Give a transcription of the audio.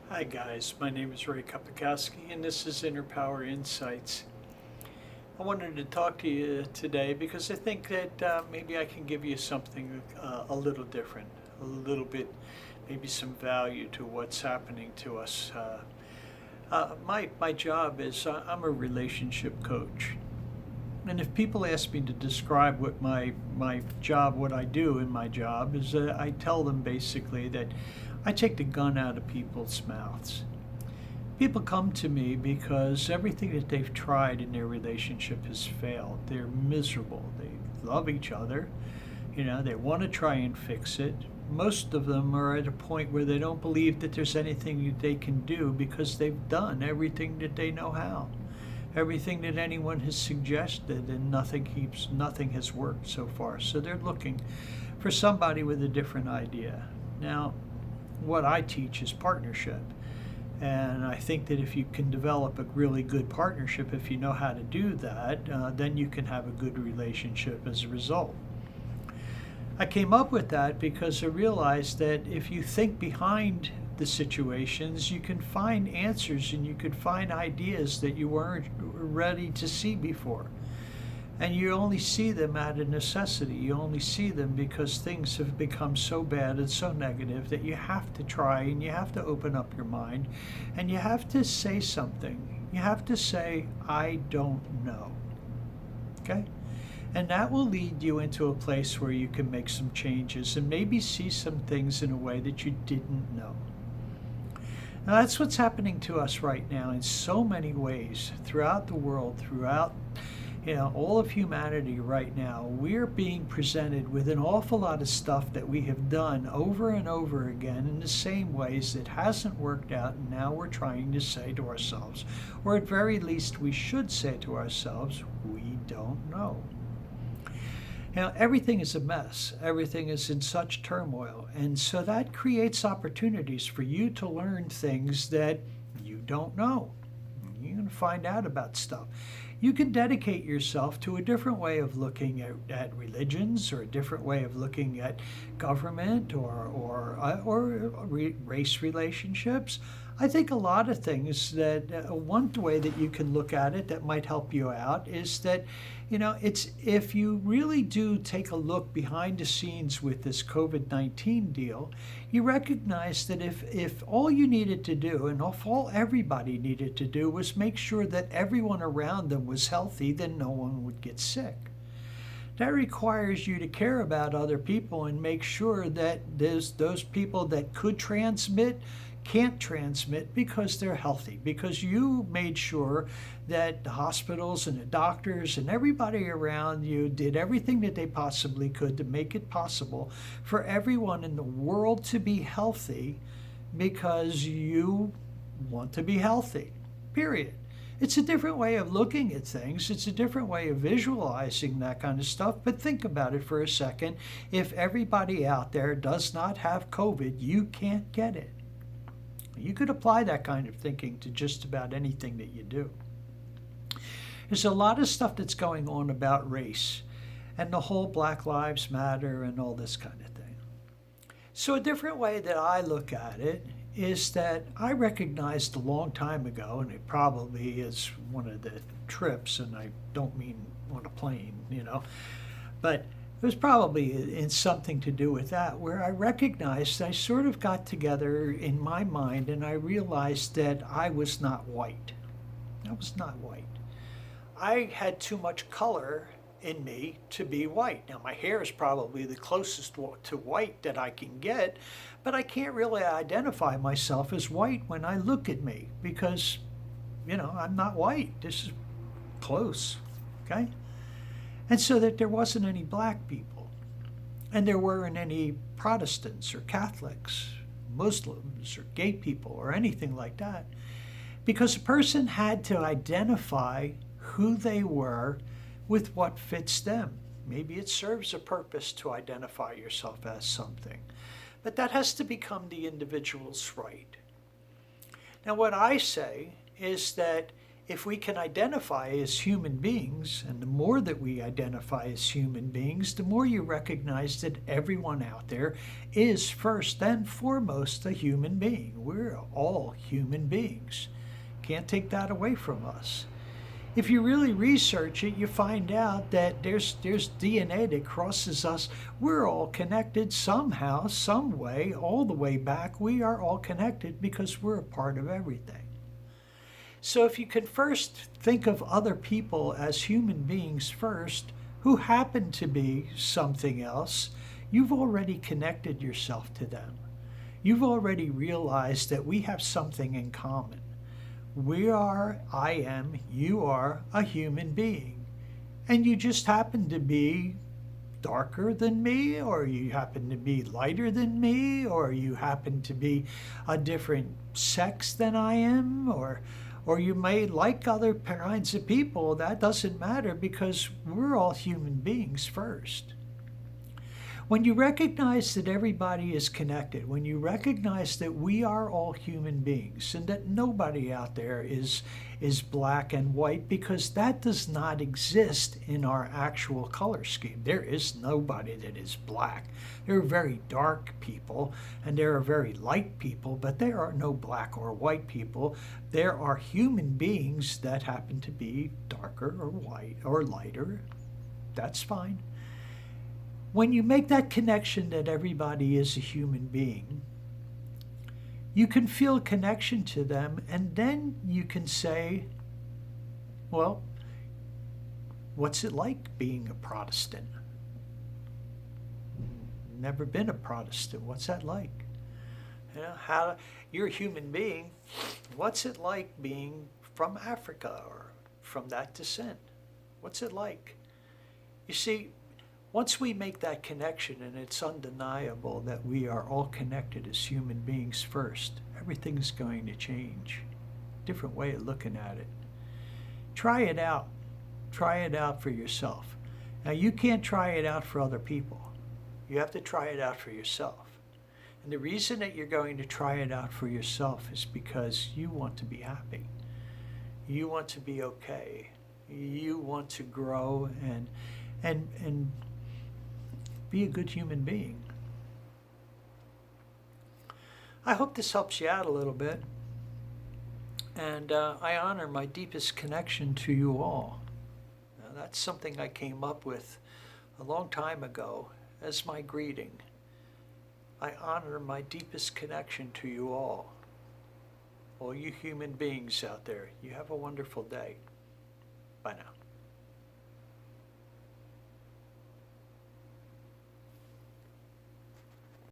Hi guys, my name is Ray Kupikowski and this is Inner Power Insights. I wanted to talk to you today because I think that maybe I can give you something a little different, a little bit, maybe some value to what's happening to us. My job is I'm a relationship coach. And if people ask me to describe what my job, what I do in my job, is I tell them basically that I take the gun out of people's mouths. People come to me because everything that they've tried in their relationship has failed. They're miserable. They love each other. They want to try and fix it. Most of them are at a point where they don't believe that there's anything that they can do because they've done everything that they know how. Everything that anyone has suggested, and nothing has worked so far. So they're looking for somebody with a different idea. Now, what I teach is partnership. And I think that if you can develop a really good partnership, if you know how to do that, then you can have a good relationship as a result. I came up with that because I realized that if you think behind the situations, you can find answers and you can find ideas that you weren't ready to see before. And you only see them out of necessity. You only see them because things have become so bad and so negative that you have to try and you have to open up your mind and you have to say something. You have to say, I don't know. Okay? And that will lead you into a place where you can make some changes and maybe see some things in a way that you didn't know. Now, that's what's happening to us right now in so many ways throughout the world, throughout all of humanity right now. We're being presented with an awful lot of stuff that we have done over and over again in the same ways that hasn't worked out, and now we're trying to say to ourselves, or at very least we should say to ourselves, we don't know. Everything is a mess. Everything is in such turmoil. And so that creates opportunities for you to learn things that you don't know. You're going to find out about stuff. You can dedicate yourself to a different way of looking at religions, or a different way of looking at government, or race relationships. I think a lot of things that one way that you can look at it that might help you out is that it's if you really do take a look behind the scenes with this COVID-19 deal, you recognize that if all you needed to do, and if all everybody needed to do, was make sure that everyone around them was healthy, then no one would get sick. That requires you to care about other people and make sure that those people that could transmit can't transmit because they're healthy, because you made sure that the hospitals and the doctors and everybody around you did everything that they possibly could to make it possible for everyone in the world to be healthy because you want to be healthy, period. It's a different way of looking at things. It's a different way of visualizing that kind of stuff. But think about it for a second. If everybody out there does not have COVID, you can't get it. You could apply that kind of thinking to just about anything that you do. There's a lot of stuff that's going on about race and the whole Black Lives Matter and all this kind of thing. So, a different way that I look at it is that I recognized a long time ago, and it probably is one of the trips, and I don't mean on a plane, but it was probably in something to do with that, where I recognized I sort of got together in my mind and I realized that I was not white. I was not white. I had too much color in me to be white. Now, my hair is probably the closest to white that I can get, but I can't really identify myself as white when I look at me because, I'm not white. This is close, okay? And so that there wasn't any black people, and there weren't any Protestants or Catholics, Muslims or gay people or anything like that, because a person had to identify who they were with what fits them. Maybe it serves a purpose to identify yourself as something, but that has to become the individual's right. Now, what I say is that if we can identify as human beings, and the more that we identify as human beings, the more you recognize that everyone out there is first and foremost a human being. We're all human beings. Can't take that away from us. If you really research it, you find out that there's DNA that crosses us. We're all connected somehow, some way, all the way back. We are all connected because we're a part of everything. So if you can first think of other people as human beings first, who happen to be something else, you've already connected yourself to them. You've already realized that we have something in common. I am, you are a human being. And you just happen to be darker than me, or you happen to be lighter than me, or you happen to be a different sex than I am, or you may like other kinds of people. That doesn't matter because we're all human beings first. When you recognize that everybody is connected, when you recognize that we are all human beings and that nobody out there is black and white, because that does not exist in our actual color scheme. There is nobody that is black. There are very dark people and there are very light people, but there are no black or white people. There are human beings that happen to be darker or white or lighter. That's fine. When you make that connection that everybody is a human being, you can feel a connection to them, and then you can say, well, what's it like being a Protestant? Never been a Protestant. What's that like? You're a human being. What's it like being from Africa or from that descent? What's it like? You see, once we make that connection, and it's undeniable that we are all connected as human beings first, everything's going to change. Different way of looking at it. Try it out. Try it out for yourself. Now, you can't try it out for other people. You have to try it out for yourself. And the reason that you're going to try it out for yourself is because you want to be happy. You want to be okay. You want to grow and be a good human being. I hope this helps you out a little bit. And I honor my deepest connection to you all. Now, that's something I came up with a long time ago as my greeting. I honor my deepest connection to you all you human beings out there. You have a wonderful day. Bye now.